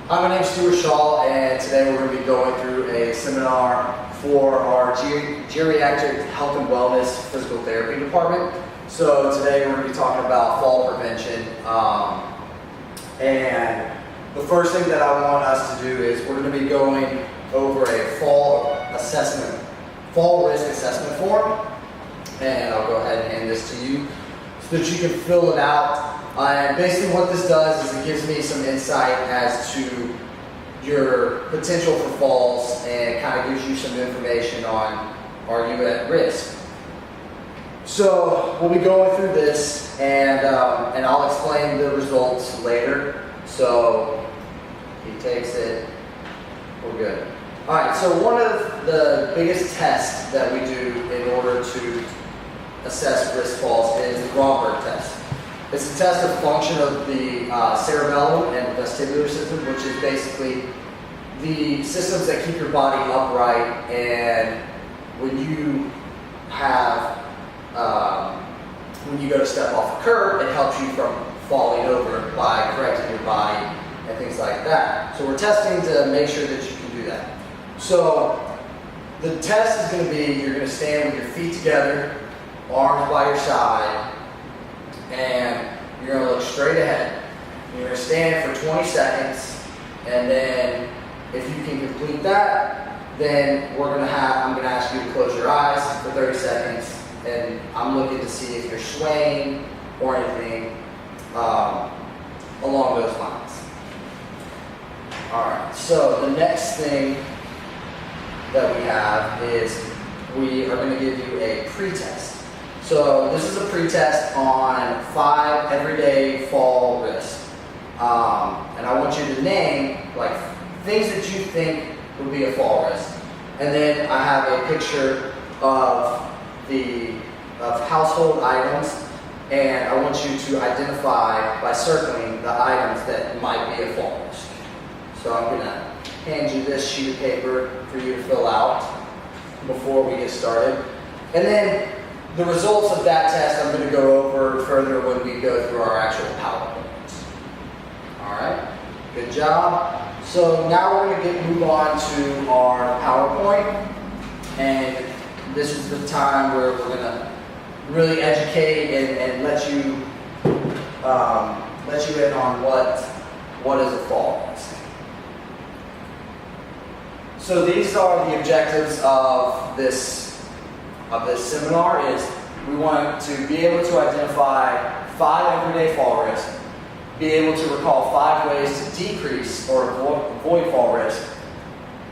Hi, my name is Stuart Shaw, and today we're going to be going through a seminar for our Geriatric Health and Wellness Physical Therapy Department. So today we're going to be talking about fall prevention. And the first thing that I want us to do is we're going to be going over a fall risk assessment form. And I'll go ahead and hand this to you so that you can fill it out. And basically what this does is it gives me some insight as to your potential for falls and kind of gives you some information on, are you at risk? So we'll be going through this and I'll explain the results later. So he takes it, we're good. All right, so one of the biggest tests that we do in order to assess risk falls is the Romberg test. It's a test of function of the cerebellum and vestibular system, which is basically the systems that keep your body upright. And when you go to step off a curb, it helps you from falling over by correcting your body and things like that. So we're testing to make sure that you can do that. So the test is going to be, you're going to stand with your feet together, arms by your side, and you're going to look straight ahead. You're going to stand for 20 seconds, and then if you can complete that, then I'm going to ask you to close your eyes for 30 seconds, and I'm looking to see if you're swaying or anything along those lines. Alright, so the next thing that we have is we are going to give you a pre-test. So this is a pre-test on 5 everyday fall risks. And I want you to name like things that you think would be a fall risk. And then I have a picture of household items, and I want you to identify by circling the items that might be a fall risk. So I'm going to hand you this sheet of paper for you to fill out before we get started. And then the results of that test I'm going to go over further when we go through our actual PowerPoint. Alright, good job. So now we're going to move on to our PowerPoint, and this is the time where we're going to really educate and let you in on what is a fall risk. So these are the objectives of this seminar. Is we want to be able to identify 5 everyday fall risks, be able to recall 5 ways to decrease or avoid fall risk,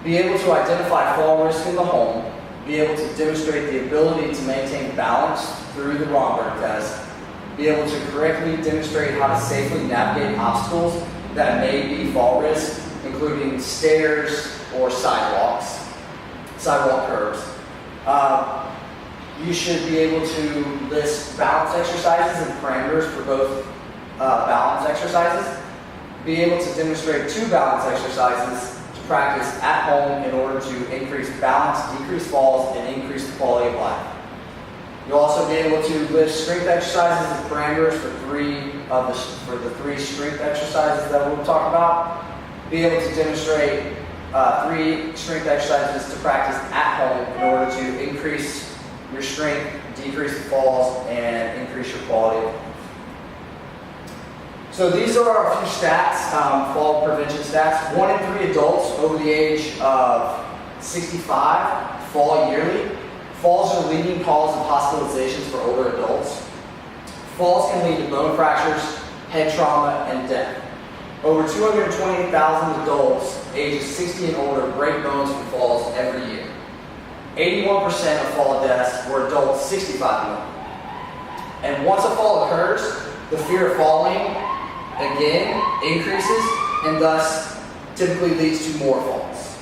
be able to identify fall risk in the home, be able to demonstrate the ability to maintain balance through the Romberg test, be able to correctly demonstrate how to safely navigate obstacles that may be fall risk, including stairs or sidewalk curbs. You should be able to list balance exercises and parameters for both balance exercises. Be able to demonstrate 2 balance exercises to practice at home in order to increase balance, decrease falls, and increase the quality of life. You'll also be able to list strength exercises and parameters for the 3 strength exercises that we'll talk about. Be able to demonstrate 3 strength exercises to practice at home in order to increase your strength, decrease the falls, and increase your quality of life. So these are a few stats, fall prevention stats. 1 in 3 adults over the age of 65 fall yearly. Falls are leading cause of hospitalizations for older adults. Falls can lead to bone fractures, head trauma, and death. Over 220,000 adults ages 60 and older break bones from falls every year. 81% of fall deaths were adults 65 and older. And once a fall occurs, the fear of falling again increases and thus typically leads to more falls.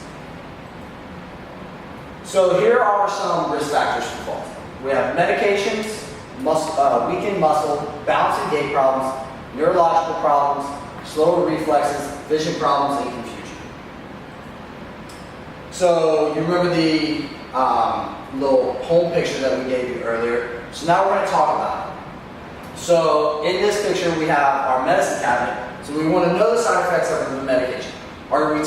So here are some risk factors for falls. We have medications, weakened muscle, balance and gait problems, neurological problems, slower reflexes, vision problems, and confusion. So you remember the little home picture that we gave you earlier. So now we're going to talk about it. So in this picture we have our medicine cabinet. So we want to know the side effects of the medication.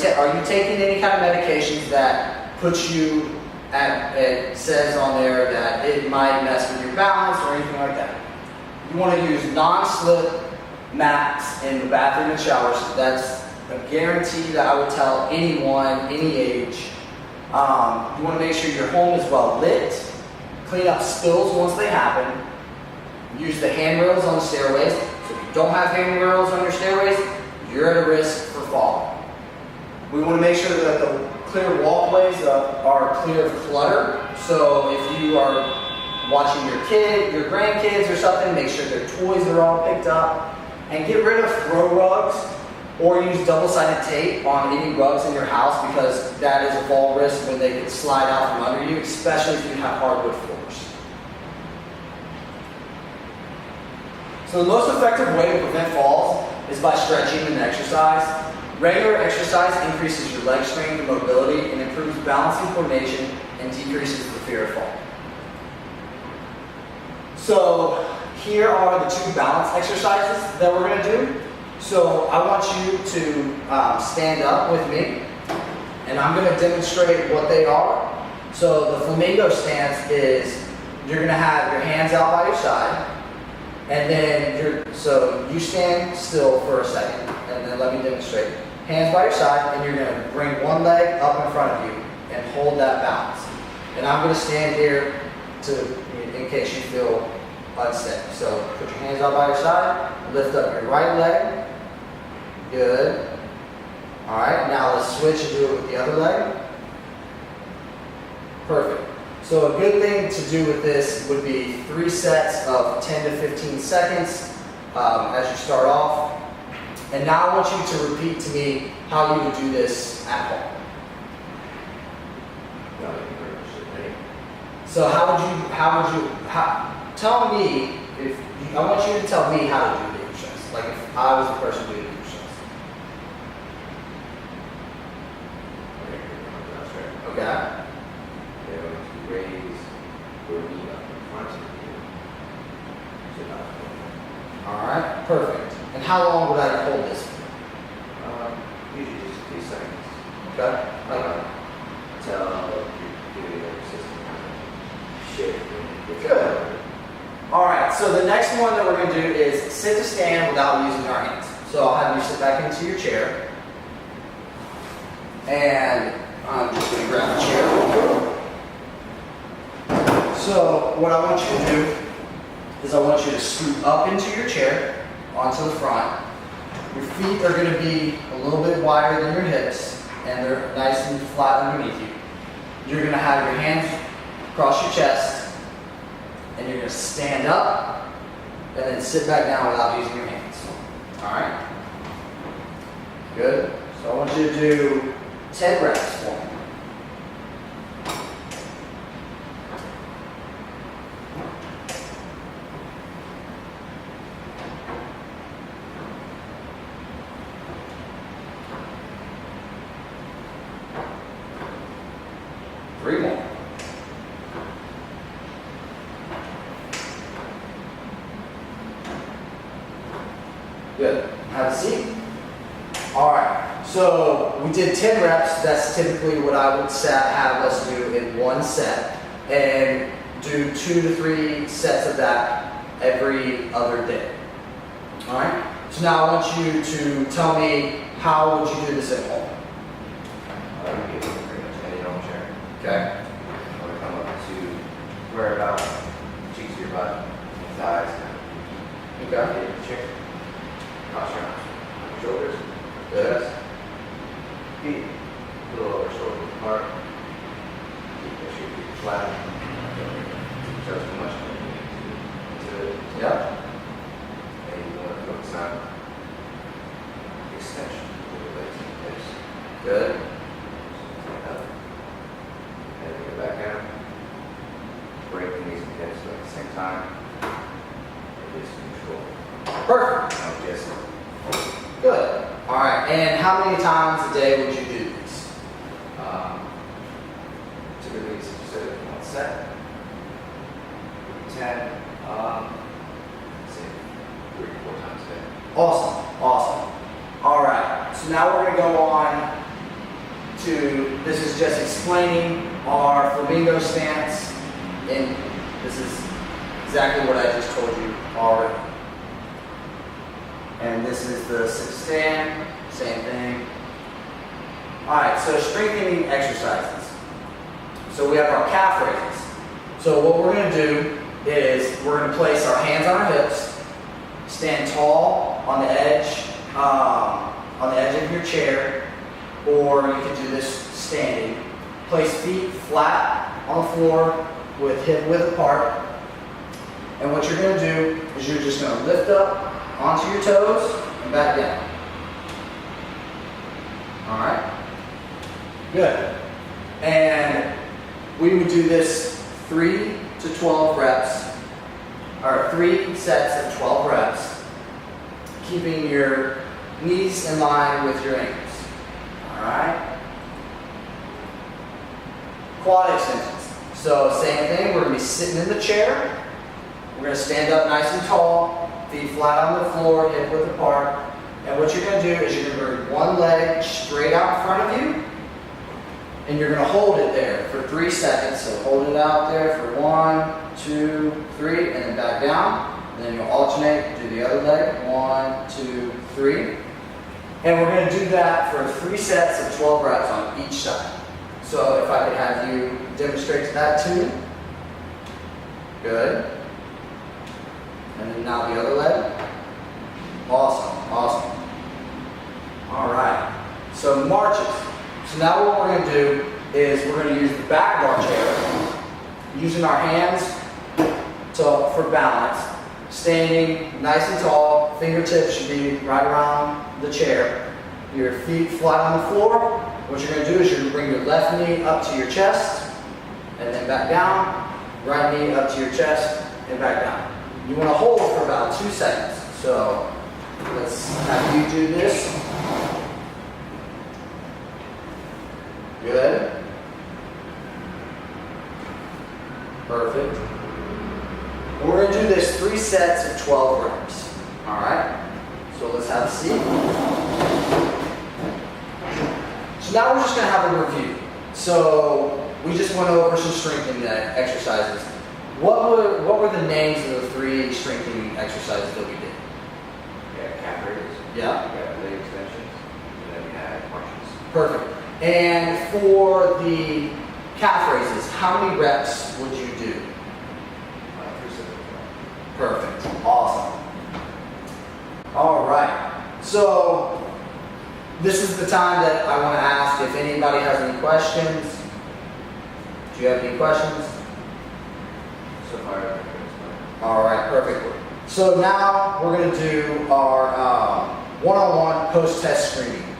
are you taking any kind of medications that puts you at, it says on there that it might mess with your balance or anything like that? You want to use non-slip mats in the bathroom and showers. That's a guarantee that I would tell anyone, any age. You want to make sure your home is well lit. Clean up spills once they happen. Use the handrails on the stairways. So if you don't have handrails on your stairways, you're at a risk for falling. We want to make sure that the clear walkways are clear of clutter. So if you are watching your kid, your grandkids or something, make sure their toys are all picked up. And get rid of throw rugs or use double-sided tape on any rugs in your house because that is a fall risk when they can slide out from under you, especially if you have hardwood floors. So the most effective way to prevent falls is by stretching and exercise. Regular exercise increases your leg strength and mobility and improves balancing coordination and decreases the fear of fall. So here are the 2 balance exercises that we're going to do. So I want you to stand up with me, and I'm going to demonstrate what they are. So the flamingo stance is you're going to have your hands out by your side, and then so you stand still for a second, and then let me demonstrate. Hands by your side, and you're going to bring one leg up in front of you and hold that balance. And I'm going to stand here in case you feel unsteady. So put your hands out by your side, lift up your right leg. Good. All right, now let's switch and do it with the other leg. Perfect. So a good thing to do with this would be 3 sets of 10 to 15 seconds as you start off. And now I want you to repeat to me how you would do this at home. So tell me, I want you to tell me how to do the exercise. Like if I was the person doing the exercise. Okay. Raise your knee up in front of you. Alright, perfect. And how long would I hold this for? Usually just a few seconds. Okay. Until you're getting your system shift. Good. Alright, so the next one that we're going to do is sit to stand without using our hands. So I'll have you sit back into your chair. And I'm just going to grab a chair. So what I want you to do is I want you to scoot up into your chair, onto the front. Your feet are going to be a little bit wider than your hips, and they're nice and flat underneath you. You're going to have your hands across your chest, and you're going to stand up, and then sit back down without using your hands. All right? Good. So I want you to do 10 reps for me. Three more. Good. Have a seat. All right. So we did 10 reps. That's typically what I would have us do in one set, and do 2 to 3 sets of that every other day. All right. So now I want you to tell me, how would you do this at home? You can pretty much any normal chair. Okay. Or come up to where about cheeks to your butt, thighs, Okay. get in the chair. Cross your arms, shoulders, chest, feet, a little over shoulder apart. Keep your feet flat. Don't trust too much into it. Yep. And you want to focus on extension of the legs and hips. Good. Up. And then go back down. Break the knees and hips at the same time. And just control. Perfect. Now just Good. All right. And how many times a day would you do this? typically it's just one set. 10, say 3 or 4 times a day. Awesome. Awesome. All right. So now we're going to go on this is just explaining our flamingo stance, and this is exactly what I just told you already. And this is the sit stand, same thing. All right, so strengthening exercises. So we have our calf raises. So what we're going to do is we're going to place our hands on our hips, stand tall on the edge of your chair, or you can do this standing. Place feet flat on the floor with hip width apart. And what you're going to do is you're just going to lift up onto your toes and back down. All right? Good. And we would do this 3 to 12 reps, or 3 sets of 12 reps, keeping your knees in line with your ankles. All right? Quad extensions. So same thing, we're going to be sitting in the chair. We're going to stand up nice and tall, feet flat on the floor, hip width apart. And what you're going to do is you're going to bring one leg straight out in front of you, and you're going to hold it there for 3 seconds. So hold it out there for 1, 2, 3, and then back down. And then you'll alternate, do the other leg, 1, 2, 3. And we're going to do that for 3 sets of 12 reps on each side. So if I could have you demonstrate that to me. Good. And then now the other leg. Awesome, awesome. All right. So marches. So now what we're going to do is we're going to use the back of our chair, using our hands for balance, standing nice and tall. Fingertips should be right around the chair. Your feet flat on the floor. What you're going to do is you're going to bring your left knee up to your chest, and then back down. Right knee up to your chest, and back down. You want to hold for about 2 seconds. So let's have you do this. Good. Perfect. We're going to do this 3 sets of 12 reps. All right? So let's have a seat. So now we're just going to have a review. So we just went over some strengthening exercises. What were the names of the 3 strengthening exercises that we did? We had calf raises. Yeah. We had leg extensions. And then we had marches. Perfect. And for the calf raises, how many reps would you do? 3 sets of 12. Perfect. Awesome. All right. So this is the time that I want to ask if anybody has any questions. Do you have any questions? So far, everything's fine. All right, perfect. So now we're going to do our one-on-one post-test screening.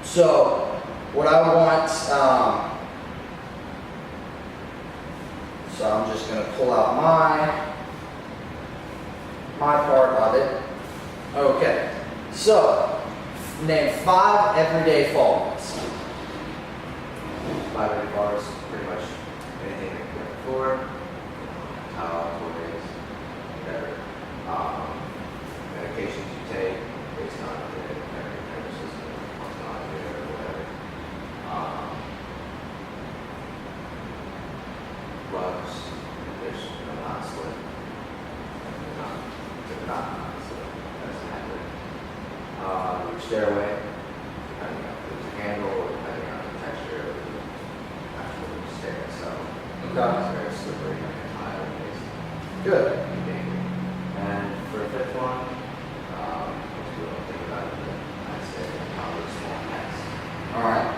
So what I want, so I'm just going to pull out my part of it. Okay, so name 5 everyday fall ones. 5 every bars, pretty much anything that you went before. Towel, toys, whatever. Medications you take based on the nervous system, what's not good or whatever. Gloves, there's not slip. Not slip. That's happen. Your stairway, depending on if it's a handle or depending on the texture of the actual stair itself. Okay. It's very slippery and high on base. Good. And for a 5th one, most people don't think about it, but I'd say probably small nets. All right.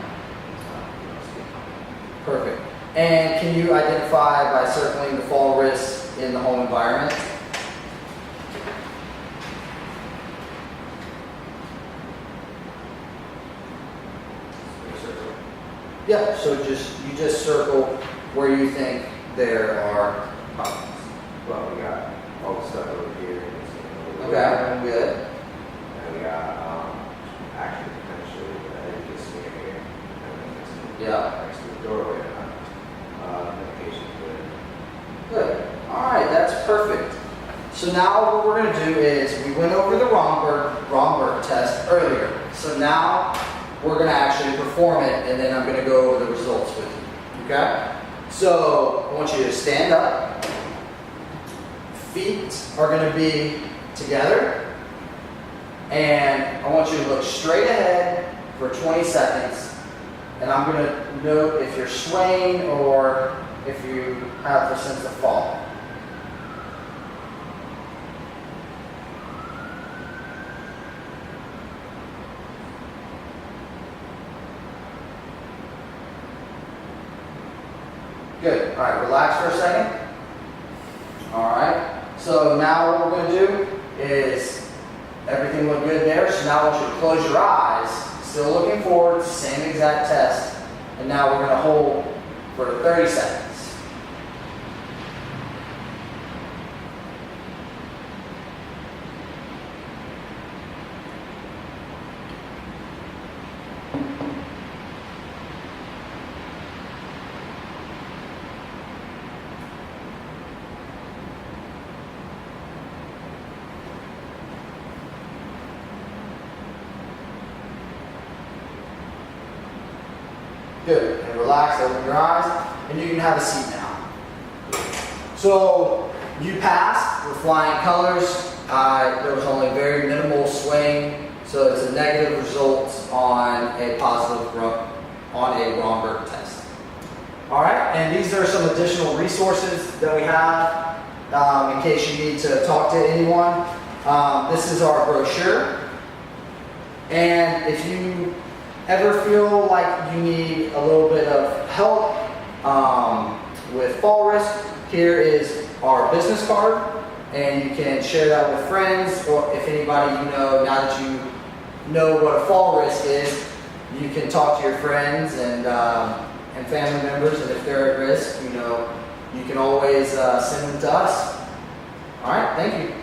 Speed pump. Perfect. And can you identify by circling the fall risk in the home environment? Circle. Yeah, so you just circle where you think there are problems. Well, we got all the stuff over here. Okay, good. And we got action potentially that you can see in here. And then Yeah. next to the doorway. Medication good. Good. All right, that's perfect. So now what we're going to do is we went over the Romberg test earlier. So now we're gonna actually perform it, and then I'm gonna go over the results with you, okay? So, I want you to stand up. Feet are gonna be together. And I want you to look straight ahead for 20 seconds. And I'm going to note if you're swaying or if you have the sense of fall. Good. All right, relax for a second. All right. So now what we're going to do is everything looked good there. So now I want you to close your eyes, still looking forward, same exact test. And now we're going to hold for 30 seconds. Good. And relax, open your eyes, and you can have a seat now. So you passed with flying colors. There was only very minimal swaying, so it's a negative result on a positive on a Romberg test. All right, and these are some additional resources that we have in case you need to talk to anyone. This is our brochure, and if you ever feel like you need a little bit of help with fall risk, here is our business card, and you can share that with friends, or if anybody you know, now that you know what a fall risk is, you can talk to your friends and family members, and if they're at risk, you know, you can always send them to us. All right, thank you.